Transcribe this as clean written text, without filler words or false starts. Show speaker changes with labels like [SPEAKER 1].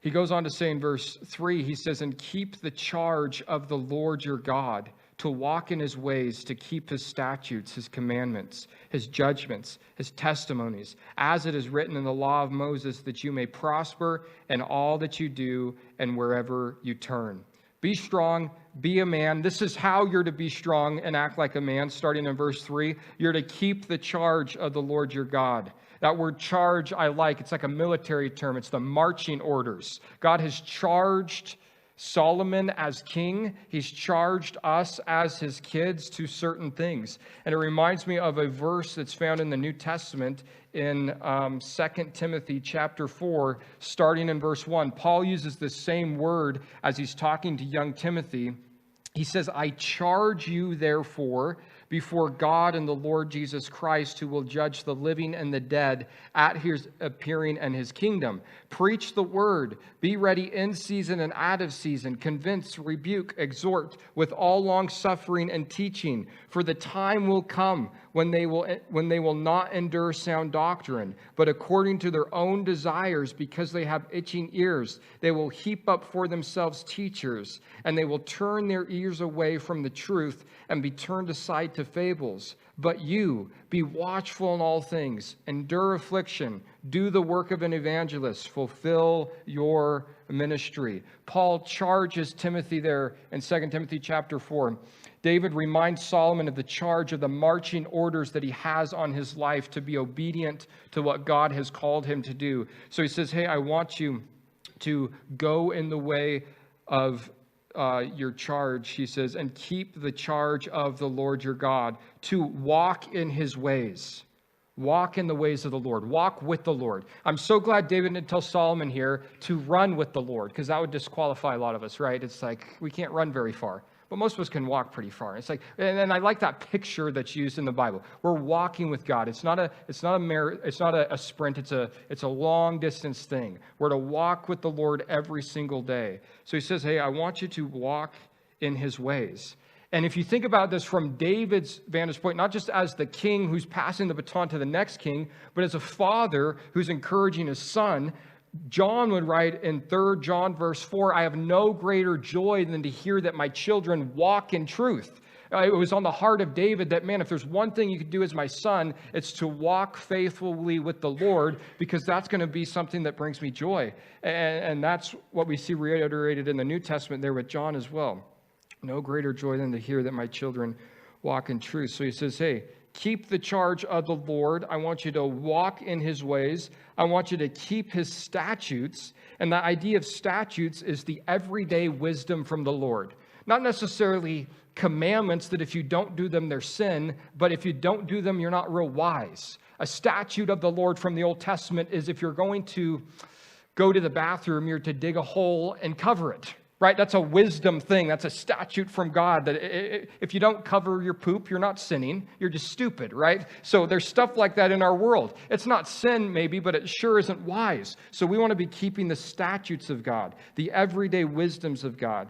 [SPEAKER 1] He goes on to say in verse 3, he says, and keep the charge of the Lord your God, to walk in his ways, to keep his statutes, his commandments, his judgments, his testimonies, as it is written in the law of Moses, that you may prosper in all that you do and wherever you turn. Be strong, be a man. This is how you're to be strong and act like a man, starting in verse 3. You're to keep the charge of the Lord your God. That word charge I like. It's like a military term. It's the marching orders. God has charged Solomon as king. He's charged us as his kids to certain things. And it reminds me of a verse that's found in the New Testament in 2 Timothy chapter 4, starting in verse 1. Paul uses the same word as he's talking to young Timothy. He says, I charge you, therefore, before God and the Lord Jesus Christ, who will judge the living and the dead at his appearing and his kingdom. Preach the word. Be ready in season and out of season. Convince, rebuke, exhort with all long suffering and teaching. For the time will come when they will not endure sound doctrine, but according to their own desires, because they have itching ears, they will heap up for themselves teachers, and they will turn their ears away from the truth and be turned aside to fables. But you, be watchful in all things, endure affliction, do the work of an evangelist, fulfill your ministry. Paul charges Timothy there in 2 Timothy chapter 4. David reminds Solomon of the charge of the marching orders that he has on his life to be obedient to what God has called him to do. So he says, hey, I want you to go in the way of your charge, he says, and keep the charge of the Lord your God, to walk in his ways. Walk in the ways of the Lord. Walk with the Lord. I'm so glad David didn't tell Solomon here to run with the Lord, because that would disqualify a lot of us, right? It's like we can't run very far. But most of us can walk pretty far. It's like, and I like that picture that's used in the Bible. We're walking with God. It's not a sprint. It's a long distance thing. We're to walk with the Lord every single day. So he says, hey, I want you to walk in his ways. And if you think about this from David's vantage point, not just as the king who's passing the baton to the next king, but as a father who's encouraging his son, John would write in 3 John verse 4, I have no greater joy than to hear that my children walk in truth. It was on the heart of David that, man, if there's one thing you could do as my son, it's to walk faithfully with the Lord, because that's going to be something that brings me joy. And that's what we see reiterated in the New Testament there with John as well. No greater joy than to hear that my children walk in truth. So he says, hey, keep the charge of the Lord. I want you to walk in his ways. I want you to keep his statutes. And the idea of statutes is the everyday wisdom from the Lord. Not necessarily commandments that if you don't do them, they're sin, but if you don't do them, you're not real wise. A statute of the Lord from the Old Testament is if you're going to go to the bathroom, you're to dig a hole and cover it. Right? That's a wisdom thing. That's a statute from God that if you don't cover your poop, you're not sinning. You're just stupid, right? So there's stuff like that in our world. It's not sin maybe, but it sure isn't wise. So we want to be keeping the statutes of God, the everyday wisdoms of God.